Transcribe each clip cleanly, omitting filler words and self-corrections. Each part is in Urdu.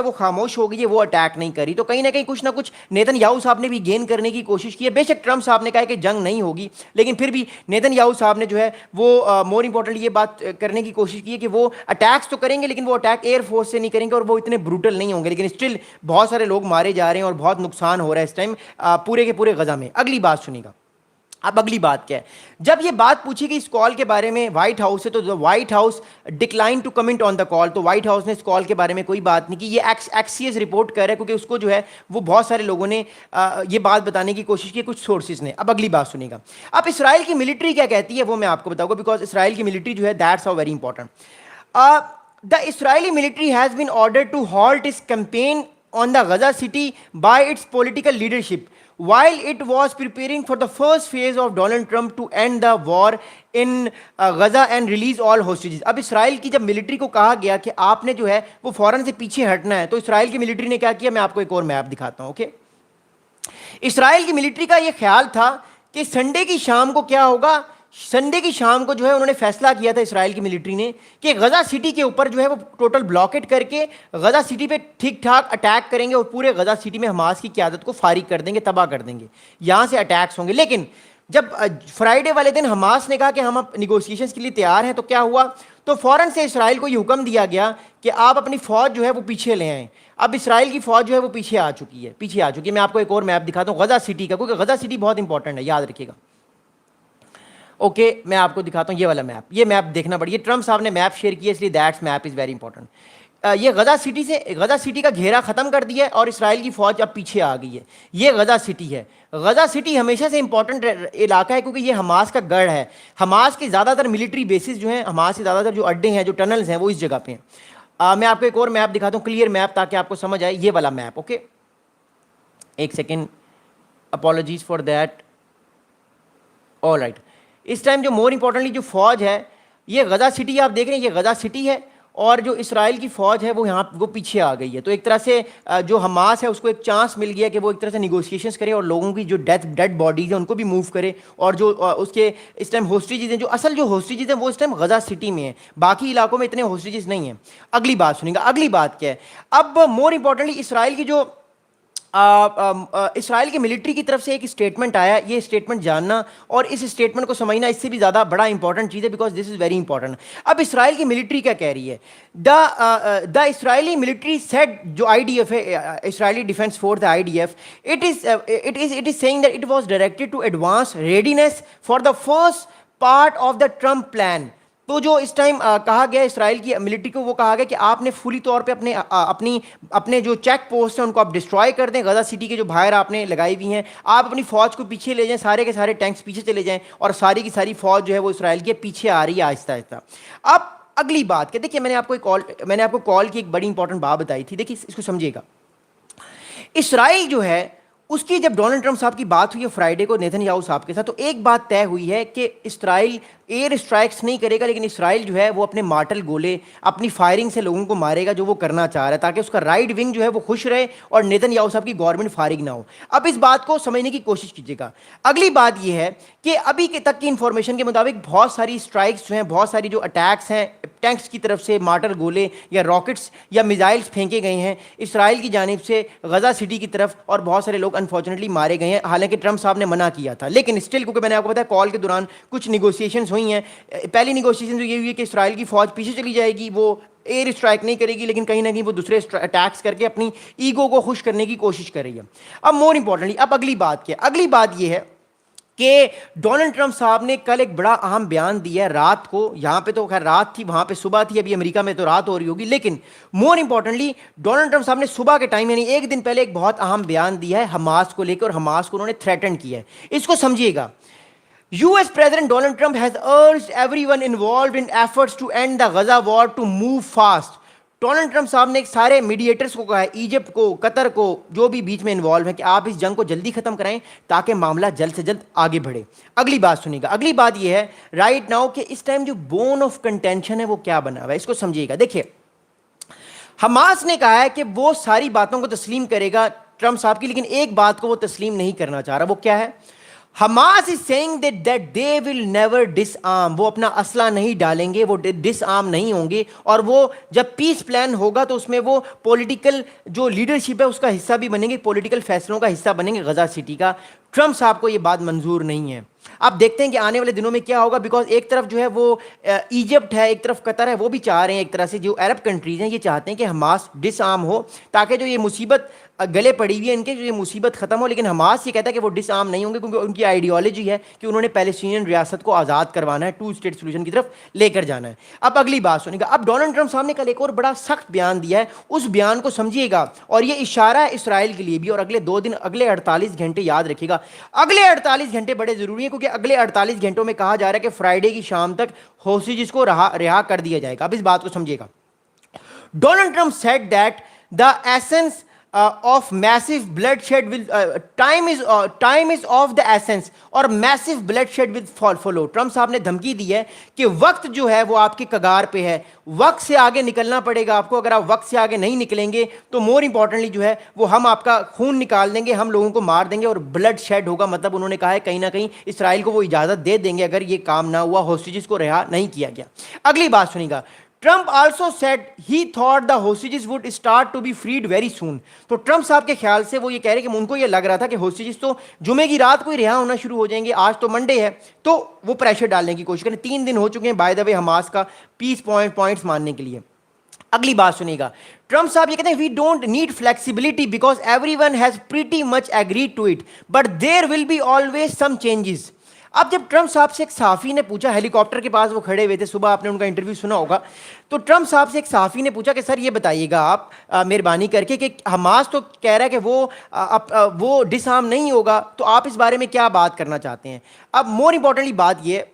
وہ خاموش ہو گئی ہے, وہ اٹیک نہیں کری. تو کہیں نہ کہیں کچھ نہ کچھ نیتن یاہو صاحب نے بھی گین کرنے کی کوشش کی ہے. بے شک ٹرمپ صاحب نے کہا ہے کہ جنگ نہیں ہوگی, لیکن پھر بھی نیتن یاہو صاحب نے جو ہے وہ مور امپورٹنٹلی یہ بات کرنے کی کوشش کی ہے کہ وہ اٹیکس تو کریں گے, لیکن وہ اٹیک ایئر فورس سے نہیں کریں گے اور وہ اتنے بروٹل نہیں ہوں گے. لیکن اسٹل بہت سارے لوگ مارے جا رہے ہیں اور بہت نقصان ہو رہا ہے اس ٹائم پورے کے پورے غزہ میں. اگلی بات سنیے گا. اب اگلی بات کیا ہے, جب یہ بات پوچھی گئی اس کال کے بارے میں وائٹ ہاؤس سے, تو White House decline to comment on the call. تو وائٹ ہاؤس نے اس کال کے بارے میں کوئی بات نہیں کی. یہ ایکسیس رپورٹ کر رہا ہے کیونکہ اس کو جو ہے وہ بہت سارے لوگوں نے یہ بات بتانے کی کوشش کی, کچھ سورسز نے. اب اگلی بات سنیے گا. اب اسرائیل کی ملٹری کیا کہتی ہے وہ میں آپ کو بتاؤں گا, بیکاز اسرائیل کی ملٹری جو ہے that's a very important. The Israeli military has been ordered to halt its campaign on the Gaza city by its political leadership while it was preparing for the first phase of Donald Trump to end the war in Gaza and release all hostages. اب اسرائیل کی جب ملٹری کو کہا گیا کہ آپ نے جو ہے وہ فوراً سے پیچھے ہٹنا ہے, تو اسرائیل کی ملٹری نے کیا کیا, میں آپ کو ایک اور میپ دکھاتا ہوں. اوکے, اسرائیل کی ملٹری کا یہ خیال تھا کہ سنڈے کی شام کو کیا ہوگا. سنڈے کی شام کو جو ہے انہوں نے فیصلہ کیا تھا اسرائیل کی ملٹری نے کہ غزہ سٹی کے اوپر جو ہے وہ ٹوٹل بلاکٹ کر کے غزہ سٹی پہ ٹھیک ٹھاک اٹیک کریں گے اور پورے غزہ سٹی میں حماس کی قیادت کو فارغ کر دیں گے, تباہ کر دیں گے, یہاں سے اٹیکس ہوں گے. لیکن جب فرائیڈے والے دن حماس نے کہا کہ ہم اب نیگوسیشنز کے لیے تیار ہیں, تو کیا ہوا, تو فوراً سے اسرائیل کو یہ حکم دیا گیا کہ آپ اپنی فوج جو ہے وہ پیچھے لے آئیں. اب اسرائیل کی فوج جو ہے وہ پیچھے آ چکی ہے. میں آپ کو ایک اور میپ دکھاتا ہوں غزہ سٹی کا, کیونکہ غزہ سٹی بہت انپورٹنٹ ہے, یاد رکھیے گا. اوکے, میں آپ کو دکھاتا ہوں یہ والا میپ. یہ میپ دیکھنا پڑی, یہ ٹرمپ صاحب نے میپ شیئر کیا, اس لیے that's map is very important. یہ غزہ سٹی کا گھیرا ختم کر دیا ہے اور اسرائیل کی فوج اب پیچھے آ گئی ہے. یہ غزہ سٹی ہے. غزہ سٹی ہمیشہ سے امپورٹنٹ علاقہ ہے کیونکہ یہ حماس کا گڑھ ہے. حماس کے زیادہ تر ملٹری بیسز جو ہیں, حماس کے زیادہ تر جو اڈے ہیں, جو ٹنلز ہیں, وہ اس جگہ پہ ہیں. میں آپ کو ایک اور میپ دکھاتا ہوں, کلیئر میپ, تاکہ آپ کو سمجھ آئے. یہ والا میپ. اوکے, ایک second, apologies for that. All right, اس ٹائم جو مور امپورٹنٹلی جو فوج ہے, یہ غزہ سٹی آپ دیکھ رہے ہیں, یہ غزہ سٹی ہے, اور جو اسرائیل کی فوج ہے وہ یہاں وہ پیچھے آ گئی ہے. تو ایک طرح سے جو حماس ہے اس کو ایک چانس مل گیا کہ وہ ایک طرح سے نیگوسیشنز کرے اور لوگوں کی جو ڈیڈ باڈیز ہیں ان کو بھی موو کرے, اور جو اس کے اس ٹائم ہوسٹیجز ہیں, جو اصل جو ہوسٹیجز ہیں وہ اس ٹائم غزہ سٹی میں ہیں, باقی علاقوں میں اتنے ہوسٹیجز نہیں ہیں. اگلی بات سنیں گا. اگلی بات کیا ہے, اب مور امپورٹنٹلی اسرائیل کی جو اسرائیل کی ملٹری کی طرف سے ایک اسٹیٹمنٹ آیا. یہ اسٹیٹمنٹ جاننا اور اس اسٹیٹمنٹ کو سمجھنا اس سے بھی زیادہ بڑا امپورٹنٹ چیز ہے, because this is very important. اب اسرائیل کی ملٹری کیا کہہ رہی ہے, دا اسرائیلی ملٹری سیٹ, جو آئی ڈی ایف ہے, Israeli defence force, I D F, it is saying that it was directed to advance readiness for the first part of the Trump plan. تو جو اس ٹائم کہا گیا اسرائیل کی ملٹری کو, وہ کہا گیا کہ آپ نے فلی طور پہ اپنے جو چیک پوسٹ ہیں ان کو آپ ڈسٹرائے کر دیں. غزہ سٹی کے جو باہر آپ نے لگائی ہوئی ہیں, آپ اپنی فوج کو پیچھے لے جائیں, سارے کے سارے ٹینکس پیچھے چلے جائیں, اور ساری کی ساری فوج جو ہے وہ اسرائیل کے پیچھے آ رہی ہے آہستہ آہستہ. اب اگلی بات کہ دیکھیے, میں نے آپ کو کال کی ایک بڑی امپورٹنٹ بات بتائی تھی. دیکھیے اس کو سمجھیے گا. اسرائیل جو ہے اس کی جب ڈونلڈ ٹرمپ صاحب کی بات ہوئی ہے فرائیڈے کو نیتن یاہو صاحب کے ساتھ, تو ایک بات طے ہوئی ہے کہ اسرائیل ایئر اسٹرائکس نہیں کرے گا, لیکن اسرائیل جو ہے وہ اپنے مارٹل گولے اپنی فائرنگ سے لوگوں کو مارے گا جو وہ کرنا چاہ رہا ہے, تاکہ اس کا رائٹ ونگ جو ہے وہ خوش رہے اور نیتن یاہو صاحب کی گورنمنٹ فارغ نہ ہو. اب اس بات کو سمجھنے کی کوشش کیجیے گا. اگلی بات یہ ہے کہ ابھی تک کی انفارمیشن کے مطابق بہت ساری اسٹرائکس جو ہیں, بہت ساری جو اٹیکس ہیں ٹینکس کی طرف سے, مارٹر گولے یا راکٹس یا میزائلس پھینکے گئے ہیں اسرائیل کی جانب سے غزہ سٹی کی طرف, اور بہت سارے لوگ انفارچونیٹلی مارے گئے ہیں. حالانکہ ٹرمپ صاحب نے منع کیا تھا, لیکن اسٹل کیونکہ میں نے آپ کو بتایا کال کے دوران کچھ نیگوسیشنز ہوئی ہیں. پہلی نیگوسیشن جو یہ ہوئی ہے کہ اسرائیل کی فوج پیچھے چلی جائے گی, وہ ایئر اسٹرائک نہیں کرے گی, لیکن کہیں نہ کہیں وہ دوسرے اٹیکس کر کے اپنی ایگو کو خوش کرنے کی کوشش کر رہی ہے. اب مور امپورٹنٹلی اب اگلی بات کیا, اگلی بات یہ ہے کہ ڈونلڈ ٹرمپ صاحب نے کل ایک بڑا اہم بیان دیا ہے رات کو. یہاں پہ تو خیر رات تھی, وہاں پہ صبح تھی, ابھی امریکہ میں تو رات ہو رہی ہوگی, لیکن مور امپورٹنٹلی ڈونلڈ ٹرمپ صاحب نے صبح کے ٹائم یعنی ایک دن پہلے ایک بہت اہم بیان دیا ہے حماس کو لے کے, اور حماس کو انہوں نے تھریٹن کیا ہے. اس کو سمجھیے گا. US President Donald Trump has urged everyone involved in efforts to end the Gaza war to move fast. Donald Trump صاحب نے سارے میڈیٹرز کو کہا ہے, ایجپٹ کو, قطر کو, جو بھی بیچ میں انوالو ہیں, کہ آپ اس جنگ کو جلدی ختم کرائیں تاکہ معاملہ جلد سے جلد آگے بڑھے. اگلی بات سنیے گا. اگلی بات یہ ہے رائٹ ناؤ کہ اس ٹائم جو بون آف کنٹینشن ہے وہ کیا بنا ہوا ہے, اس کو سمجھیے گا. دیکھیے حماس نے کہا ہے کہ وہ ساری باتوں کو تسلیم کرے گا ٹرمپ صاحب کی, لیکن ایک بات کو وہ تسلیم نہیں کرنا چاہ رہا. وہ کیا ہے؟ Hamas is saying that they will never disarm, وہ اپنا اسلحہ نہیں ڈالیں گے، وہ ڈس آرم نہیں ہوں گے، اور وہ جب پیس پلان ہوگا تو اس میں وہ پولیٹیکل جو لیڈرشپ ہے اس کا حصہ بھی بنیں گے، پولیٹیکل فیصلوں کا حصہ بنیں گے غزہ سٹی کا۔ ٹرمپ صاحب کو یہ بات منظور نہیں ہے۔ اب دیکھتے ہیں کہ آنے والے دنوں میں کیا ہوگا، بیکاز ایک طرف جو ہے وہ ایجپٹ ہے، ایک طرف قطر ہے، وہ بھی چاہ رہے ہیں، ایک طرح سے جو عرب کنٹریز ہیں یہ چاہتے ہیں کہ حماس ڈس آرم ہو تاکہ جو یہ مصیبت گلے پڑی ہوئی ہے ان کے، جو یہ مصیبت ختم ہو۔ لیکن حماس یہ کہتا ہے کہ وہ ڈس آرم نہیں ہوں گے کیونکہ ان کی آئیڈیالوجی ہے کہ انہوں نے پیلسٹینین ریاست کو آزاد کروانا ہے، 2 اسٹیٹ سولوشن کی طرف لے کر جانا ہے۔ اب اگلی بات سنیے گا، اب ڈونلڈ ٹرمپ صاحب نے کل ایک اور بڑا سخت بیان دیا ہے، اس بیان کو سمجھیے گا، اور یہ اشارہ ہے اسرائیل کے لیے بھی، اور اگلے 2 دن، اگلے 48 گھنٹے یاد رکھیے گا، اگلے 48 گھنٹے بڑے ضروری ہیں، کیونکہ اگلے 48 گھنٹوں میں کہا جا رہا ہے کہ فرائیڈے کی شام تک ہوسٹیجز کو رہا کر دیا جائے گا۔ اب اس بات کو سمجھیے گا، Donald Trump said that the essence of massive bloodshed will time is of the essence اور massive bloodshed will follow۔ Trump صاحب نے دھمکی دی ہے کہ وقت جو ہے وہ آپ کی کگار پہ ہے، وقت سے آگے نکلنا پڑے گا آپ کو، اگر آپ وقت سے آگے نہیں نکلیں گے تو مور امپورٹنٹلی جو ہے وہ ہم آپ کا خون نکال دیں گے، ہم لوگوں کو مار دیں گے اور بلڈ شیڈ ہوگا۔ مطلب انہوں نے کہا ہے کہیں نہ کہیں اسرائیل کو وہ اجازت دے دیں گے اگر یہ کام نہ ہوا، ہوسٹیجز کو رہا نہیں کیا گیا۔ اگلی بات سنیے گا، Trump also said he that the hostages would start to be freed very soon. تو ٹرمپ صاحب کے خیال سے وہ یہ کہہ رہے کہ ان کو یہ لگ رہا تھا کہ ہوسٹیجز تو جمعے کی رات کو ہی رہا ہونا شروع ہو جائیں گے، آج تو منڈے ہے، تو وہ پریشر ڈالنے کی کوشش کریں۔ 3 دن ہو چکے ہیں بائی دا وے حماس کا پیس پوائنٹس ماننے کے لیے۔ اگلی بات سنیے گا، ٹرمپ صاحب یہ کہتے ہیں we don't need flexibility because everyone has pretty much agreed to it but there will be always some changes. اب جب ٹرمپ صاحب سے ایک صحافی نے پوچھا، ہیلی کاپٹر کے پاس وہ کھڑے ہوئے تھے، صبح آپ نے ان کا انٹرویو سنا ہوگا، تو ٹرمپ صاحب سے ایک صحافی نے پوچھا کہ سر یہ بتائیے گا آپ مہربانی کر کے کہ حماس تو کہہ رہا ہے کہ وہ ڈس آرم نہیں ہوگا، تو آپ اس بارے میں کیا بات کرنا چاہتے ہیں؟ اب مور امپورٹنٹلی بات یہ ہے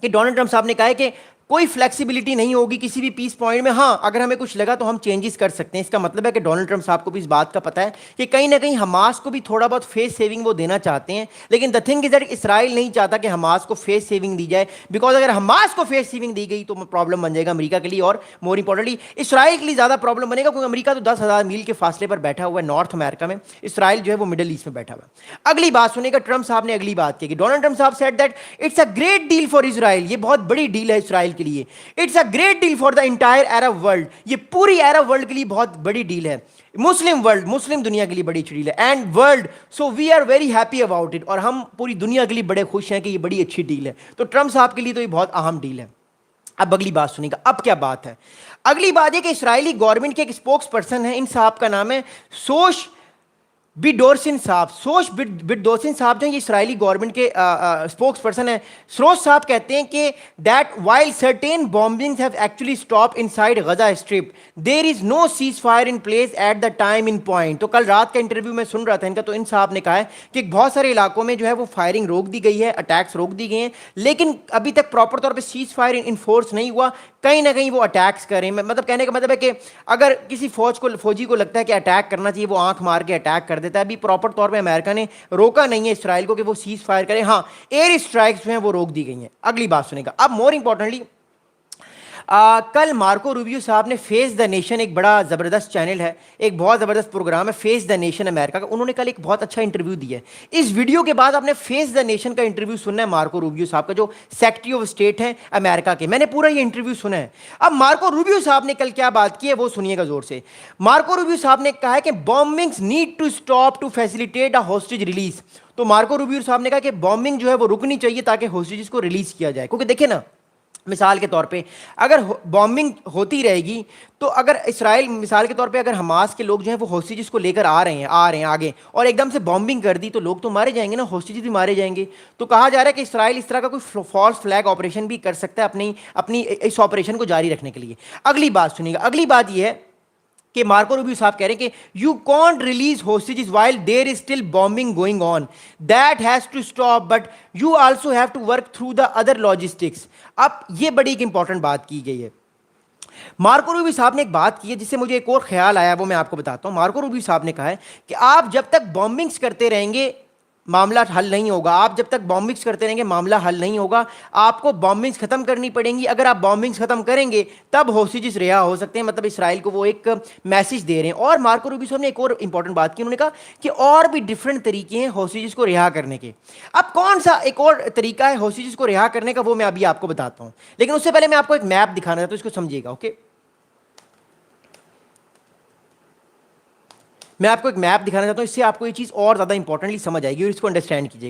کہ ڈونلڈ ٹرمپ صاحب نے کہا ہے کہ کوئی فلیکسیبلٹی نہیں ہوگی کسی بھی پیس پوائنٹ میں، ہاں اگر ہمیں کچھ لگا تو ہم چینجز کر سکتے ہیں۔ اس کا مطلب ہے کہ ڈونلڈ ٹرمپ صاحب کو بھی اس بات کا پتہ ہے کہ کہیں نہ کہیں حماس کو بھی تھوڑا بہت فیس سیونگ وہ دینا چاہتے ہیں، لیکن دا تھنگ از دیٹ اسرائیل نہیں چاہتا کہ حماس کو فیس سیونگ دی جائے، بیکاز اگر حماس کو فیس سیونگ دی گئی تو پرابلم بن جائے گا امریکہ کے لیے، اور مور امپورٹنٹلی اسرائیل کے لیے زیادہ پرابلم بنے گا، کیونکہ امریکہ تو 10,000 میل کے فاصلے پر بیٹھا ہوا ہے نارتھ امریکہ میں، اسرائیل جو ہے وہ مڈل ایسٹ میں بیٹھا ہوا ہے۔ اگلی بات سنیں گا، ٹرمپ صاحب نے اگلی بات کی کہ ڈونلڈ ٹرمپ صاحب said that it's a great deal for Israel, یہ بہت بڑی ڈیل ہے اسرائیل کے لیے، it's a great deal for the entire Arab world, یہ پوری عرب ورلڈ کے لیے بہت بڑی ڈیل ہے، مسلم ورلڈ، مسلم دنیا کے لیے بڑی اچھی ڈیل ہے، and world so we are very happy about it, اور ہم پوری دنیا کے لیے بڑے خوش ہیں کہ یہ بڑی اچھی ڈیل ہے۔ تو ٹرمپ صاحب کے لیے تو یہ بہت اہم ڈیل ہے۔ اب اگلی بات سنیے گا، اب کیا بات ہے؟ اگلی بات یہ کہ اسرائیلی گورنمنٹ کے ایک اسپوکس پرسن ہیں، ان صاحب کا نام ہے سوش بیڈورسن صاحب۔ سوش بیڈورسن صاحب جو ہیں یہ اسرائیلی گورنمنٹ کے اسپوکس پرسن ہیں۔ سروش صاحب کہتے ہیں کہ that while certain bombings have actually stop inside Gaza strip there is no ceasefire in place at the time in point. تو کل رات کا انٹرویو میں سن رہا تھا ان کا، تو ان صاحب نے کہا ہے کہ بہت سارے علاقوں میں جو ہے وہ فائرنگ روک دی گئی ہے، اٹیکس روک دی گئے ہیں، لیکن ابھی تک پراپر طور پہ سیز فائر انفورس نہیں ہوا، کہیں نہ کہیں وہ اٹیکس کر رہے ہیں۔ مطلب کہنے کا مطلب ہے کہ اگر کسی فوجی کو لگتا ہے کہ اٹیک کرنا چاہیے، وہ آنکھ مار کے اٹیک کر دیتا ہے۔ ابھی پراپر طور پہ امریکہ نے روکا نہیں ہے اسرائیل کو کہ وہ سیز فائر کرے، ہاں ایئر اسٹرائکس جو ہیں وہ روک دی گئی ہیں۔ اگلی بات سنیں گا، اب مور امپورٹنٹلی کل مارکو روبیو صاحب نے فیس دا نیشن، ایک بڑا زبردست چینل ہے، ایک بہت زبردست پروگرام ہے فیس دا نیشن امریکہ کا، انہوں نے کل ایک بہت اچھا انٹرویو دیا ہے۔ اس ویڈیو کے بعد آپ نے فیس دا نیشن کا انٹرویو سننا ہے مارکو روبیو صاحب کا، جو سیکرٹری آف اسٹیٹ ہیں امریکہ کے۔ میں نے پورا یہ انٹرویو سنا ہے۔ اب مارکو روبیو صاحب نے کل کیا بات کی ہے وہ سنیے گا زور سے۔ مارکو روبیو صاحب نے کہا ہے کہ bombings need to stop to facilitate a hostage release. تو مارکو روبیو صاحب نے کہا کہ بامبنگ جو ہے وہ رکنی چاہیے تاکہ ہوسٹیجز کو ریلیز کیا جائے، کیونکہ دیکھیں نا، مثال کے طور پہ اگر بامبنگ ہوتی رہے گی تو اگر اسرائیل مثال کے طور پہ اگر حماس کے لوگ جو ہیں وہ ہوسٹیجز کو لے کر آ رہے ہیں آگے، اور ایک دم سے بامبنگ کر دی تو لوگ تو مارے جائیں گے نا، ہوسٹیجز بھی مارے جائیں گے۔ تو کہا جا رہا ہے کہ اسرائیل اس طرح کا کوئی فالس فلیگ آپریشن بھی کر سکتا ہے اپنی اس آپریشن کو جاری رکھنے کے لیے۔ اگلی بات سنیے گا، اگلی بات یہ ہے کہ مارکو روبیو صاحب کہہ رہے ہیں کہ you can't release hostages while there is still bombing going on, that has to stop but you also have to work through the other logistics. اب یہ بڑی ایک امپورٹنٹ بات کی گئی ہے۔ مارکو روبیو صاحب نے ایک بات کی ہے جس سے مجھے ایک اور خیال آیا، وہ میں آپ کو بتاتا ہوں۔ مارکو روبیو صاحب نے کہا ہے کہ آپ جب تک بامبنگز کرتے رہیں گے، معاملہ حل نہیں ہوگا. آپ جب تک بامبنگس کرتے رہیں گے معاملہ حل نہیں ہوگا. آپ کو بامبنگس ختم کرنی پڑیں گی. اگر آپ بامبنگس ختم کریں گے تب ہوسٹیجز رہا ہو سکتے ہیں. مطلب اسرائیل کو وہ ایک میسج دے رہے ہیں. اور مارکو روبیو صاحب نے ایک اور امپورٹنٹ بات کی, انہوں نے کہا کہ اور بھی ڈفرینٹ طریقے ہیں ہوسٹیجز کو رہا کرنے کے. اب کون سا ایک اور طریقہ ہے ہوسٹیجز کو رہا کرنے کا, وہ میں ابھی آپ کو بتاتا ہوں. لیکن اس سے پہلے میں آپ کو ایک میپ دکھانا چاہتا ہوں, اس کو سمجھیے گا. اوکے, میں آپ کو ایک میپ دکھانا چاہتا ہوں, اس سے آپ کو یہ چیز اور زیادہ امپورٹنٹلی سمجھ آئے گی اور اس کو انڈرسٹینڈ کیجیے.